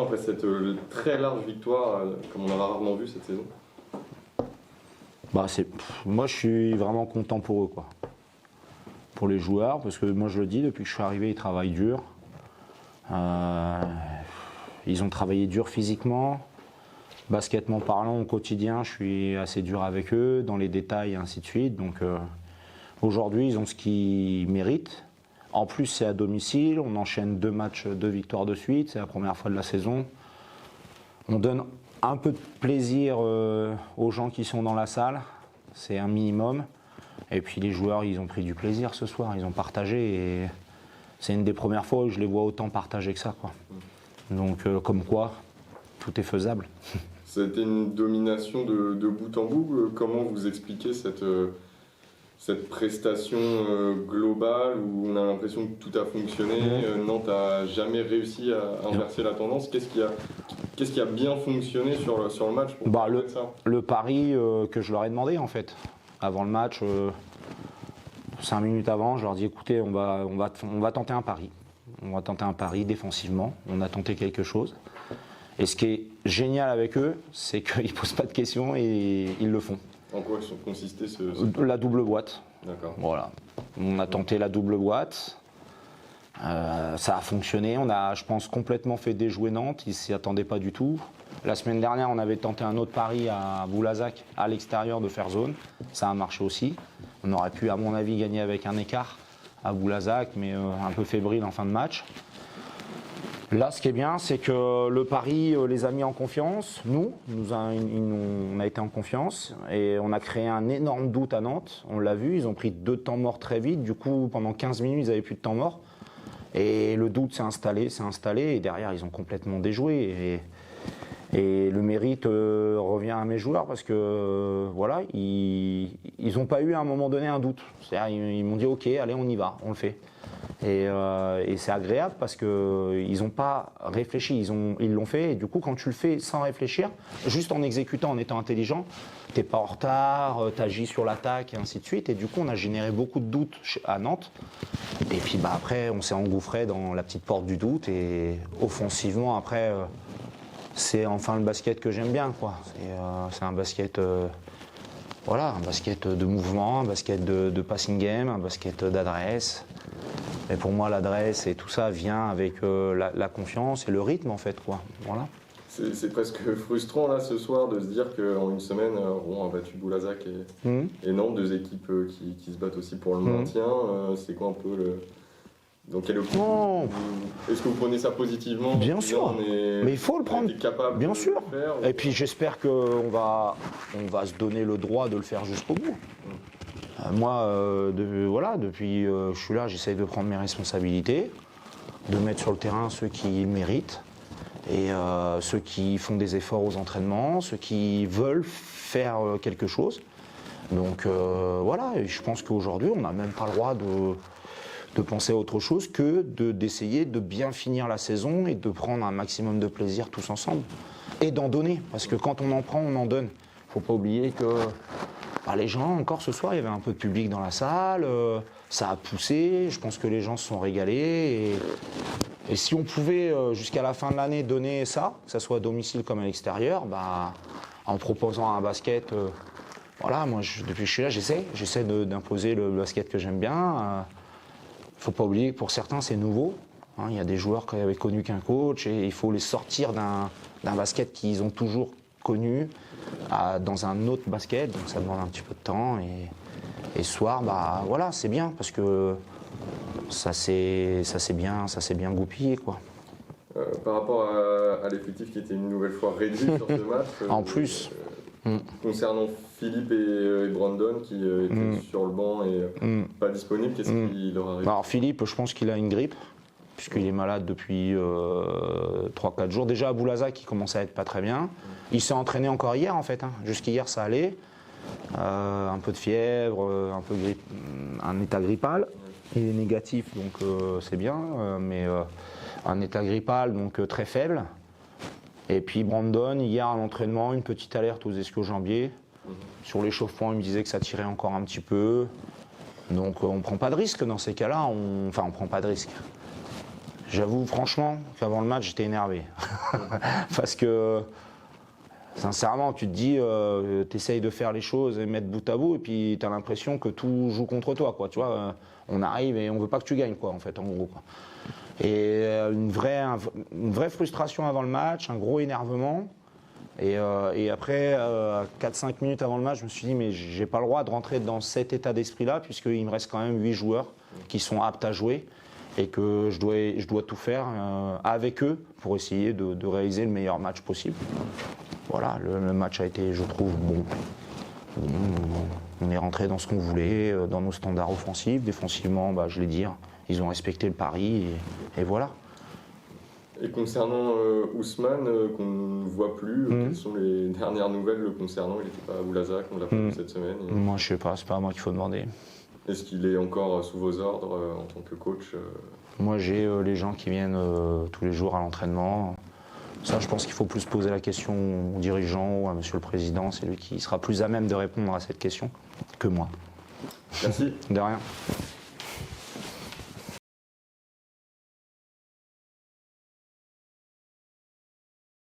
Après cette très large victoire, comme on en a rarement vu cette saison? Moi, je suis vraiment content pour eux, quoi. Pour les joueurs, parce que moi, je le dis, depuis que je suis arrivé, ils travaillent dur. Ils ont travaillé dur physiquement. Basketement parlant, au quotidien, je suis assez dur avec eux, dans les détails et ainsi de suite. Donc aujourd'hui, ils ont ce qu'ils méritent. En plus, c'est à domicile, on enchaîne 2 matchs, 2 victoires de suite, c'est la première fois de la saison. On donne un peu de plaisir aux gens qui sont dans la salle, c'est un minimum. Et puis les joueurs, ils ont pris du plaisir ce soir, ils ont partagé. Et c'est une des premières fois où je les vois autant partager que ça, quoi. Donc comme quoi, tout est faisable. Ça a été une domination de bout en bout. Comment vous expliquez cette prestation globale où on a l'impression que tout a fonctionné? Nantes n'a jamais réussi à inverser la tendance. Qu'est-ce qui a bien fonctionné sur le match pour ça? Le pari que je leur ai demandé, en fait. Avant le match, 5 minutes avant, je leur ai dit écoutez, on va tenter un pari. On va tenter un pari défensivement. On a tenté quelque chose. Et ce qui est génial avec eux, c'est qu'ils ne posent pas de questions et ils le font. En quoi consistait La double boîte. D'accord. Voilà. On a tenté la double boîte. Ça a fonctionné. On a, je pense, complètement fait déjouer Nantes. Ils ne s'y attendaient pas du tout. La semaine dernière, on avait tenté un autre pari à Boulazac, à l'extérieur, de faire zone. Ça a marché aussi. On aurait pu, à mon avis, gagner avec un écart à Boulazac, mais un peu fébrile en fin de match. Là, ce qui est bien, c'est que le pari les a mis en confiance. On a été en confiance et on a créé un énorme doute à Nantes. On l'a vu, ils ont pris 2 temps morts très vite. Du coup, pendant 15 minutes, ils n'avaient plus de temps mort. Et le doute s'est installé. Et derrière, ils ont complètement déjoué. Et le mérite revient à mes joueurs parce que voilà, ils n'ont pas eu à un moment donné un doute. C'est-à-dire, ils m'ont dit ok, allez, on y va, on le fait. Et c'est agréable parce qu'ils n'ont pas réfléchi, ils l'ont fait. Et du coup, quand tu le fais sans réfléchir, juste en exécutant, en étant intelligent, tu n'es pas en retard, tu agis sur l'attaque et ainsi de suite. Et du coup, on a généré beaucoup de doutes à Nantes. Et puis après, on s'est engouffré dans la petite porte du doute. Et offensivement, après, c'est enfin le basket que j'aime bien, quoi. C'est un basket, un basket de mouvement, un basket de passing game, un basket d'adresse. Mais pour moi, l'adresse et tout ça vient avec la confiance et le rythme, en fait, quoi. Voilà. C'est presque frustrant, là, ce soir, de se dire qu'en une semaine, Rouen a battu Boulazac et Nantes, 2 équipes qui se battent aussi pour le maintien. C'est quoi un peu le... Donc, est-ce que vous prenez ça positivement? Bien sûr, mais il faut le prendre. Bien sûr. Et puis j'espère qu'on va se donner le droit de le faire jusqu'au bout. Moi, depuis je suis là, j'essaye de prendre mes responsabilités, de mettre sur le terrain ceux qui le méritent et ceux qui font des efforts aux entraînements, ceux qui veulent faire quelque chose. Donc et je pense qu'aujourd'hui, on n'a même pas le droit de penser à autre chose que d'essayer de bien finir la saison et de prendre un maximum de plaisir tous ensemble et d'en donner, parce que quand on en prend, on en donne. Il ne faut pas oublier que les gens, encore ce soir, il y avait un peu de public dans la salle, ça a poussé, je pense que les gens se sont régalés. Et si on pouvait, jusqu'à la fin de l'année, donner ça, que ce soit à domicile comme à l'extérieur, en proposant un basket, moi, depuis que je suis là, j'essaie d'imposer le basket que j'aime bien. Il ne faut pas oublier que pour certains, c'est nouveau. Il y a des joueurs qui n'avaient connu qu'un coach et il faut les sortir d'un basket qu'ils ont toujours connu dans un autre basket. Donc ça demande un petit peu de temps. Et ce soir, c'est bien parce que ça s'est bien goupillé, quoi. Par rapport à l'effectif qui était une nouvelle fois réduit sur ce match. En plus. Concernant Philippe et Brandon qui étaient sur le banc et pas disponibles, qu'est-ce qui leur arrive? Alors Philippe, je pense qu'il a une grippe, puisqu'il est malade depuis 3-4 jours. Déjà à Boulazac, il commençait à être pas très bien. Il s'est entraîné encore hier, en fait. Jusqu'hier, ça allait. Un peu de fièvre, un état grippal. Il est négatif, donc c'est bien, mais un état grippal, donc très faible. Et puis Brandon, hier à l'entraînement, une petite alerte aux ischio-jambiers. Sur l'échauffement, il me disait que ça tirait encore un petit peu. Donc on ne prend pas de risque dans ces cas-là. On prend pas de risque. J'avoue franchement qu'avant le match, j'étais énervé. Parce que, sincèrement, tu te dis, tu essayes de faire les choses et mettre bout à bout, et puis tu as l'impression que tout joue contre toi, quoi. Tu vois, on arrive et on veut pas que tu gagnes, quoi, en fait, en gros, quoi. Et une vraie frustration avant le match, un gros énervement. Et après, 4-5 minutes avant le match, je me suis dit, mais j'ai pas le droit de rentrer dans cet état d'esprit-là, puisqu'il me reste quand même 8 joueurs qui sont aptes à jouer. Et que je dois tout faire avec eux pour essayer de réaliser le meilleur match possible. Voilà, le match a été, je trouve, bon. On est rentré dans ce qu'on voulait, dans nos standards offensifs. Défensivement, je l'ai dit, ils ont respecté le pari et voilà. Et concernant Ousmane, qu'on ne voit plus, quelles sont les dernières nouvelles le concernant? Il n'était pas à Boulazac, on l'a pas vu cette semaine. Moi, je sais pas, c'est pas à moi qu'il faut demander. Est-ce qu'il est encore sous vos ordres en tant que coach? Moi, j'ai les gens qui viennent tous les jours à l'entraînement. Ça, je pense qu'il faut plus poser la question aux dirigeants ou à Monsieur le Président. C'est lui qui sera plus à même de répondre à cette question que moi. Merci. De rien.